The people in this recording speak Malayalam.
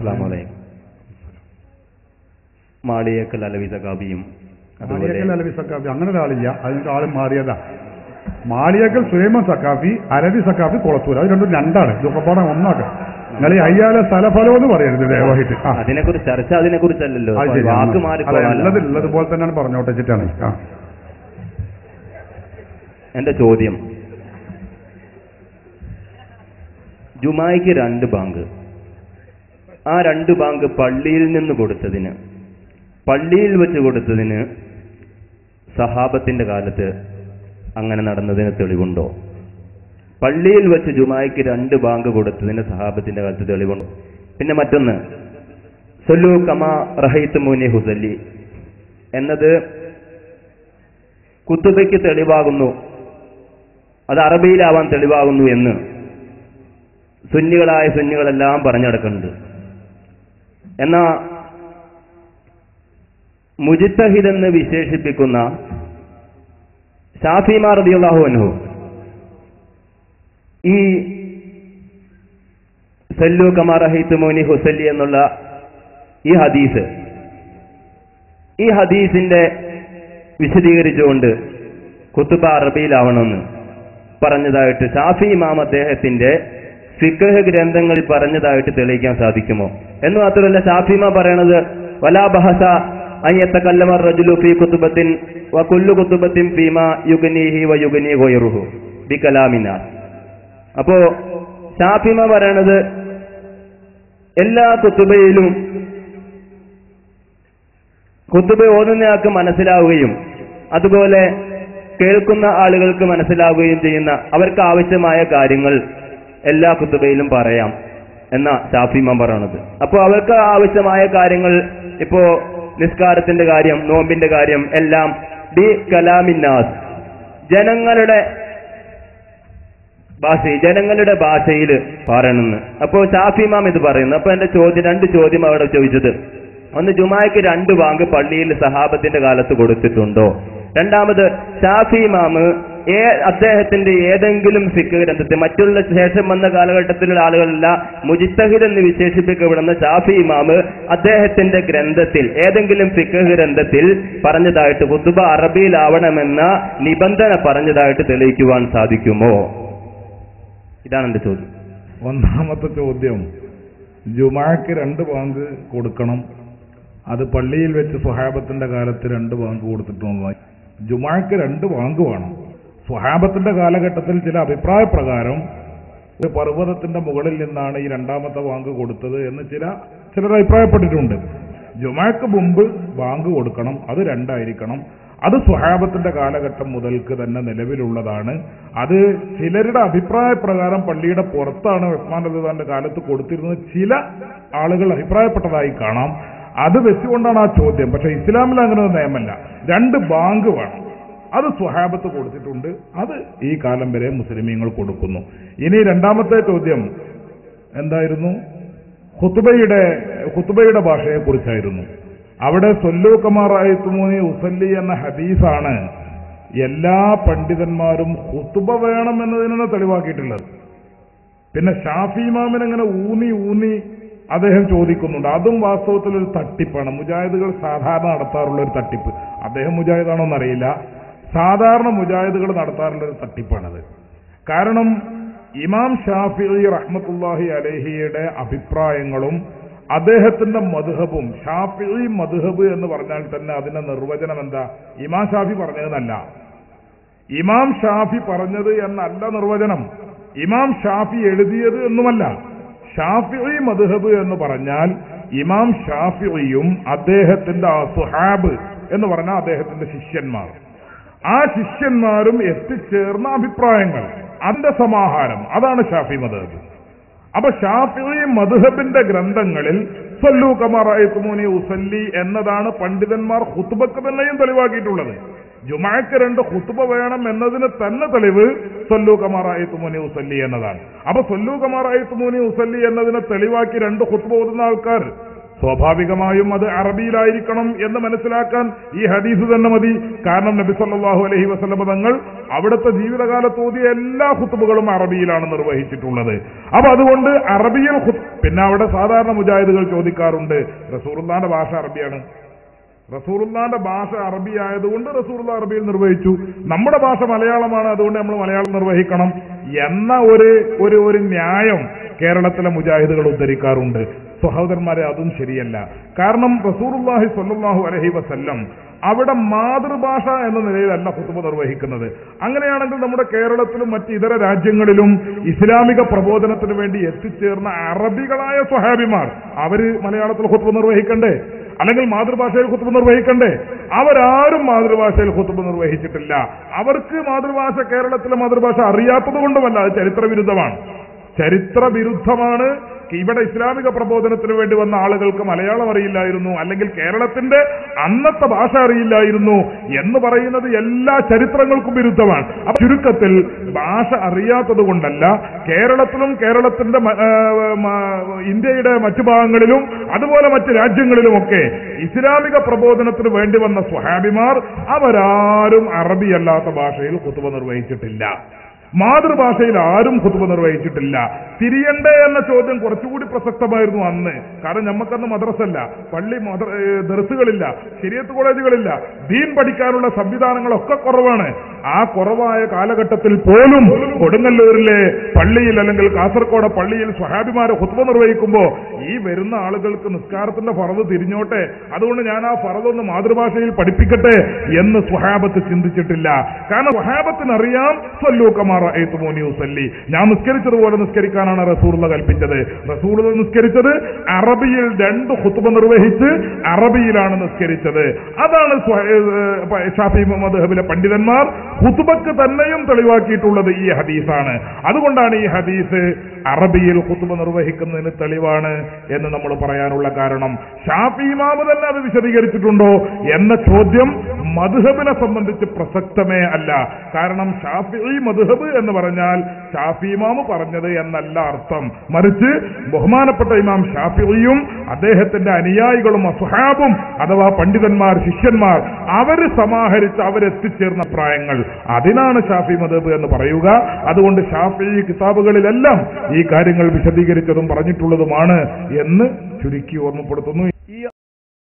അസ്സലാമു അലൈക്കും. മാളിയേക്കൽ അലവി സഖാബിയും അലവി സക്കാഫി അങ്ങനെ ഒരാളില്ല, അതിനൊക്കെ ആളും മാറിയതാ. മാളിയേക്കൽ സുലൈമാൻ സക്കാഫി, അലവി സക്കാഫി കുളത്തൂർ, അത് രണ്ടും രണ്ടാണ്. ഇതൊക്കെപ്പാടെ ഒന്നാക്കാം. നിങ്ങൾ ഈ അയ്യാലെ സ്ഥലഫലം എന്ന് പറയരുത് ദയവായിട്ട്. അതിനെക്കുറിച്ച് ചർച്ച അതിനെക്കുറിച്ചല്ലോ, ഉള്ളതുപോലെ തന്നെയാണ് പറഞ്ഞോട്ടെ വെച്ചിട്ടാണ്. എന്റെ ചോദ്യം, ജുമായിക്ക് 2 ബാങ്ക്, ആ 2 ബാങ്ക് പള്ളിയിൽ നിന്ന് കൊടുത്തതിന്, പള്ളിയിൽ വെച്ച് കൊടുത്തതിന് സഹാബത്തിന്റെ കാലത്ത് അങ്ങനെ നടന്നതിന് തെളിവുണ്ടോ? പള്ളിയിൽ വെച്ച് ജുമായിക്ക് 2 ബാങ്ക് കൊടുത്തതിന് സഹാബത്തിന്റെ കാലത്ത് തെളിവുണ്ടോ? പിന്നെ മറ്റൊന്ന്, സല്ലു കമാ റഹൈത്തുമൂനി ഹുസല്ലി എന്നത് കുത്തുബയ്ക്ക് തെളിവാകുന്നു, അത് അറബിയിലാവാൻ തെളിവാകുന്നു എന്ന് സുന്നികളെല്ലാം പറഞ്ഞെടുക്കുന്നുണ്ട്. എന്നാ മുജ്തഹിദെന്ന് വിശേഷിപ്പിക്കുന്ന ശാഫിഈ റളിയല്ലാഹു അൻഹു ഈ സല്ലു കമാ റഹൈത്തുമൂനി ഹുസല്ലി എന്നുള്ള ഈ ഹദീസിന്റെ വിശദീകരിച്ചുകൊണ്ട് കുത്തുബ അറബിയിലാവണമെന്ന് പറഞ്ഞതായിട്ട് ഷാഫി ഇമാം അദ്ദേഹത്തിന്റെ ഫിഖ്ഹ് ഗ്രന്ഥങ്ങളിൽ പറഞ്ഞതായിട്ട് തെളിയിക്കാൻ സാധിക്കുമോ? എന്ന് മാത്രമല്ല, ഷാഫി ഇമാം പറയണത് വലാ ബഹസ അൻ യതകല്ലമ റജുലു ഫീ കുതുബത്തിൻ വകുല്ലു കുതുബത്തിൻ ഫീമാ യുഗ്നീഹി വയുഗ്നി ഗൈറുഹു ബികലാമിനാ. അപ്പോ ഷാഫി ഇമാം പറയണത് എല്ലാ കുത്തുബയിലും കുത്തുബ ഓതുന്നയാൾക്ക് മനസ്സിലാവുകയും അതുപോലെ കേൾക്കുന്ന ആളുകൾക്ക് മനസ്സിലാവുകയും ചെയ്യുന്ന അവർക്ക് ആവശ്യമായ കാര്യങ്ങൾ എല്ലാ കുത്തുബയിലും പറയാം എന്ന ഷാഫി ഇമാം പറയണത്. അപ്പോൾ അവർക്ക് ആവശ്യമായ കാര്യങ്ങൾ, ഇപ്പോ നിസ്കാരത്തിന്റെ കാര്യം, നോമ്പിന്റെ കാര്യം എല്ലാം ബി കലാമിന്നാസ്, ജനങ്ങളുടെ ഭാഷയിൽ പറയണമെന്ന്. അപ്പോൾ ഷാഫി ഇമാം ഇത് പറയുന്നു. അപ്പൊ എന്റെ ചോദ്യം, 2 ചോദ്യം അവിടെ ചോദിച്ചത്, ഒന്ന്, ജുമായ്ക്ക് 2 ബാങ്ക് പള്ളിയിൽ സഹാബത്തിന്റെ കാലത്ത് കൊടുത്തിട്ടുണ്ടോ? രണ്ടാമത്, ഷാഫി ഇമാം അദ്ദേഹത്തിന്റെ ഏതെങ്കിലും ഫിഖ് ഗ്രന്ഥത്തിൽ, മറ്റുള്ള ശേഷം വന്ന കാലഘട്ടത്തിലുള്ള ആളുകളല്ല, മുജ്തഹിദ് എന്ന് വിശേഷിപ്പിക്കപ്പെടുന്ന ഷാഫി ഇമാം അദ്ദേഹത്തിന്റെ ഗ്രന്ഥത്തിൽ, ഏതെങ്കിലും ഫിഖ് ഗ്രന്ഥത്തിൽ പറഞ്ഞതായിട്ട് ഖുതുബ അറബിയിലാവണമെന്ന നിബന്ധന പറഞ്ഞതായിട്ട് തെളിയിക്കുവാൻ സാധിക്കുമോ? ഇതാണ് എന്റെ ചോദ്യം. ഒന്നാമത്തെ ചോദ്യം, ജുമാക്ക് 2 ബാങ്ക് കൊടുക്കണം, അത് പള്ളിയിൽ വെച്ച് സ്വഹാബത്തിന്റെ കാലത്ത് 2 ബാങ്ക് കൊടുത്തിട്ടുള്ളതായി. ജുമാക്ക് 2 ബാങ്ക് വേണം. സ്വഹാബത്തിന്റെ കാലഘട്ടത്തിൽ ചില അഭിപ്രായ പ്രകാരം ഒരു പർവ്വതത്തിന്റെ മുകളിൽ നിന്നാണ് ഈ 2ാമത്തെ ബാങ്ക് കൊടുത്തത് എന്ന് ചിലർ അഭിപ്രായപ്പെട്ടിട്ടുണ്ട്. ജുമാക്ക് മുമ്പ് ബാങ്ക് കൊടുക്കണം, അത് 2 ആയിരിക്കണം. അത് സ്വഹാബത്തിന്റെ കാലഘട്ടം മുതൽക്ക് തന്നെ നിലവിലുള്ളതാണ്. അത് ചിലരുടെ അഭിപ്രായ പ്രകാരം പള്ളിയുടെ പുറത്താണ് ഉസ്മാൻ റളിയല്ലാഹുവിന്റെ കാലത്ത് കൊടുത്തിരുന്നത് ചില ആളുകൾ അഭിപ്രായപ്പെട്ടതായി കാണാം. അത് വെച്ചുകൊണ്ടാണ് ആ ചോദ്യം. പക്ഷെ ഇസ്ലാമിൽ അങ്ങനെ ഒരു നിയമമല്ല, 2 ബാങ്ക് വേണം. അത് സ്വഹാബത്ത് കൊടുത്തിട്ടുണ്ട്, അത് ഈ കാലം വരെ മുസ്ലിമീങ്ങൾ കൊടുക്കുന്നു. ഇനി 2ാമത്തെ ചോദ്യം എന്തായിരുന്നു? ഖുതുബയുടെ ഭാഷയെ കുറിച്ചായിരുന്നു. അവിടെ സല്ലു കമാ റഅയ്തുമൂനി ഉസല്ലി എന്ന ഹദീസാണ് എല്ലാ പണ്ഡിതന്മാരും ഖുതുബ വേണം എന്നതിനാണ് തെളിവാക്കിയിട്ടുള്ളത്. പിന്നെ ഷാഫി ഇമാമിനെങ്ങനെ ഊന്നി അദ്ദേഹം ചോദിക്കുന്നുണ്ട്. അതും വാസ്തവത്തിൽ ഒരു തട്ടിപ്പാണ്. മുജാഹിദുകൾ സാധാരണ നടത്താറുള്ള ഒരു തട്ടിപ്പ്. അദ്ദേഹം മുജാഹിദാണോ എന്നറിയില്ല, സാധാരണ മുജാഹിദുകൾ നടത്താറുള്ള ഒരു തട്ടിപ്പാണത്. കാരണം ഇമാം ഷാഫിഈ റഹ്മത്തുള്ളാഹി അലൈഹിയുടെ അഭിപ്രായങ്ങളും അദ്ദേഹത്തിന്റെ മദ്ഹബും, ഷാഫിഈ മദ്ഹബ് എന്ന് പറഞ്ഞാൽ തന്നെ അതിന്റെ നിർവചനം എന്താ? ഇമാം ഷാഫി പറഞ്ഞതെന്നല്ല, ഇമാം ഷാഫി പറഞ്ഞത് എന്നല്ല നിർവചനം, ഇമാം ഷാഫി എഴുതിയത് എന്നുമല്ല. ഷാഫിഈ മദ്ഹബ് എന്ന് പറഞ്ഞാൽ ഇമാം ഷാഫിഈയും അദ്ദേഹത്തിന്റെ സുഹാബ് എന്ന് പറഞ്ഞാൽ അദ്ദേഹത്തിന്റെ ശിഷ്യന്മാർ, ആ ശിഷ്യന്മാരും എത്തിച്ചേർന്ന അഭിപ്രായങ്ങൾ, അതിന്റെ സമാഹാരം, അതാണ് ഷാഫി മദ്ഹബ്. അപ്പൊ ഷാഫിഈ മദ്ഹബിന്റെ ഗ്രന്ഥങ്ങളിൽ സല്ലു കമാ റഅയ്തുമൂനി ഉസല്ലി എന്നതാണ് പണ്ഡിതന്മാർ ഖുതുബക്ക് തന്നെയും തെളിവാക്കിയിട്ടുള്ളത്. ജുമാക്ക് 2 ഖുതുബ വേണം എന്നതിന് തന്നെ തെളിവ് സല്ലു കമാ റഅയ്തുമൂനി ഉസല്ലി എന്നതാണ്. അപ്പൊ സല്ലു കമാ റഅയ്തുമൂനി ഉസല്ലി എന്നതിനെ തെളിവാക്കി 2 ഖുതുബ ഓതുന്ന ആൾക്കാർ സ്വാഭാവികമായും അത് അറബിയിലായിരിക്കണം എന്ന് മനസ്സിലാക്കാൻ ഈ ഹദീസ് തന്നെ മതി. കാരണം നബി സല്ലല്ലാഹു അലൈഹി വസല്ലം തങ്ങൾ അവിടുത്തെ ജീവിതകാലത്ത് ഓതിയ എല്ലാ ഖുത്ബകളും അറബിയിലാണ് നിർവഹിച്ചിട്ടുള്ളത്. അപ്പൊ അതുകൊണ്ട് അറബിയിൽ പിന്നെ അവിടെ സാധാരണ മുജാഹിദുകൾ ചോദിക്കാറുണ്ട്, റസൂലുള്ളാഹിന്റെ ഭാഷ അറബിയാണ്, റസൂലുള്ളാഹിന്റെ ഭാഷ അറബി ആയതുകൊണ്ട് റസൂലുള്ളാഹി അറബിയിൽ നിർവഹിച്ചു, നമ്മുടെ ഭാഷ മലയാളമാണ് അതുകൊണ്ട് നമ്മൾ മലയാളം നിർവഹിക്കണം എന്ന ഒരു ന്യായം കേരളത്തിലെ മുജാഹിദുകൾ ഉദ്ധരിക്കാറുണ്ട്. സഹോദരന്മാരെ, അതും ശരിയല്ല. കാരണം റസൂലുള്ളാഹി സ്വല്ലല്ലാഹു അലൈഹി വസല്ലം അവിടെ മാതൃഭാഷ എന്ന നിലയിലല്ല ഖുത്ബ നിർവഹിക്കുന്നത്. അങ്ങനെയാണെങ്കിൽ നമ്മുടെ കേരളത്തിലും മറ്റ് ഇതര രാജ്യങ്ങളിലും ഇസ്ലാമിക പ്രബോധനത്തിന് വേണ്ടി എത്തിച്ചേർന്ന അറബികളായ സ്വഹാബിമാർ അവര് മലയാളത്തിൽ ഖുത്ബ നിർവഹിക്കണ്ടേ? അല്ലെങ്കിൽ മാതൃഭാഷയിൽ ഖുത്ബ നിർവഹിക്കണ്ടേ? അവരാരും മാതൃഭാഷയിൽ ഖുത്ബ നിർവഹിച്ചിട്ടില്ല. അവർക്ക് മാതൃഭാഷ, കേരളത്തിലെ മാതൃഭാഷ അറിയാത്തത് കൊണ്ടുമല്ല, അത് ചരിത്രവിരുദ്ധമാണ്. ചരിത്രവിരുദ്ധമാണ്. ഇവിടെ ഇസ്ലാമിക പ്രബോധനത്തിന് വേണ്ടി വന്ന ആളുകൾക്ക് മലയാളം അറിയില്ലായിരുന്നു, അല്ലെങ്കിൽ കേരളത്തിന്റെ അന്നത്തെ ഭാഷ അറിയില്ലായിരുന്നു എന്ന് പറയുന്നത് എല്ലാ ചരിത്രങ്ങൾക്കും വിരുദ്ധമാണ്. അപ്പൊ ചുരുക്കത്തിൽ ഭാഷ അറിയാത്തത് കൊണ്ടല്ല, കേരളത്തിലും കേരളത്തിന്റെ ഇന്ത്യയുടെ മറ്റു ഭാഗങ്ങളിലും അതുപോലെ മറ്റ് രാജ്യങ്ങളിലുമൊക്കെ ഇസ്ലാമിക പ്രബോധനത്തിന് വേണ്ടി വന്ന സ്വഹാബിമാർ അവരാരും അറബിയല്ലാത്ത ഭാഷയിൽ ഖുത്ബ നിർവഹിച്ചിട്ടില്ല. മാതൃഭാഷയിൽ ആരും ഖുത്ബ നിർവഹിച്ചിട്ടില്ല. തിരിയണ്ടേ എന്ന ചോദ്യം കുറച്ചുകൂടി പ്രസക്തമായിരുന്നു അന്ന്. കാരണം നമുക്കന്ന് മദ്രസല്ല, പള്ളി ദർസുകളില്ല, ശരീഅത്ത് കോളേജുകളില്ല, ദീൻ പഠിക്കാനുള്ള സംവിധാനങ്ങളൊക്കെ കുറവാണ്. ആ കുറവായ കാലഘട്ടത്തിൽ പോലും കൊടുങ്ങല്ലൂരിലെ പള്ളിയിൽ അല്ലെങ്കിൽ കാസർഗോഡ് പള്ളിയിൽ സ്വഹാബിമാരെ ഖുത്ബ നിർവഹിക്കുമ്പോൾ ഈ വരുന്ന ആളുകൾക്ക് നിസ്കാരത്തിന്റെ ഫർദ് തിരിഞ്ഞോട്ടെ, അതുകൊണ്ട് ഞാൻ ആ ഫർദ് ഒന്ന് മാതൃഭാഷയിൽ പഠിപ്പിക്കട്ടെ എന്ന് സ്വഹാബത്ത് ചിന്തിച്ചിട്ടില്ല. കാരണം സ്വഹാബത്തിനറിയാം സ്വല്ലൂ കമാ റഅയ്തുമൂനി ഉസല്ലി, ഞാൻ നിസ്കരിച്ചതുപോലെ നിസ്കരിക്കാനാണ് റസൂലുള്ളാഹി കൽപ്പിച്ചത്. റസൂലുള്ളാഹി നിസ്കരിച്ചത് അറബിയിൽ 2 ഖുത്ബ നിർവഹിച്ച് അറബിയിലാണ് നിസ്കരിച്ചത്. അതാണ് ശാഫിഈ മദ്ഹബിലെ പണ്ഡിതന്മാർ ഖുത്ബക്ക് തന്നെയും തെളിവാക്കിയിട്ടുള്ളത് ഈ ഹദീസാണ്. അതുകൊണ്ടാണ് ഈ ഹദീസ് അറബിയിൽ ഖുത്ബ നിർവഹിക്കുന്നതിന് തെളിവാണ് എന്ന് നമ്മൾ പറയാനുള്ള കാരണം. ശാഫിഈ ഇമാം തന്നെ അത് വിശദീകരിച്ചിട്ടുണ്ടോ എന്ന ചോദ്യം മദ്ഹബിനെ സംബന്ധിച്ച് പ്രസക്തമേ അല്ല. കാരണം ശാഫിഈ മദ്ഹബ് എന്ന് പറഞ്ഞാൽ ശാഫിഈ ഇമാം പറഞ്ഞത് എന്നല്ല അർത്ഥം. മറിച്ച് ബഹുമാനപ്പെട്ട ഇമാം ശാഫിഈയും അദ്ദേഹത്തിന്റെ അനുയായികളും അസ്ഹാബും അഥവാ പണ്ഡിതന്മാർ, ശിഷ്യന്മാർ അവര് സമാഹരിച്ച് അവരെത്തിച്ചേർന്ന അഭിപ്രായങ്ങൾ, അതിനാണ് ശാഫിഈ മദ്ഹബ് എന്ന് പറയുക. അതുകൊണ്ട് ശാഫിഈ കിതാബുകളിലെല്ലാം ഈ കാര്യങ്ങൾ വിശദീകരിച്ചതും പറഞ്ഞിട്ടുള്ളതുമാണ് എന്ന് ചുരുക്കി ഓർമ്മപ്പെടുത്തുന്നു.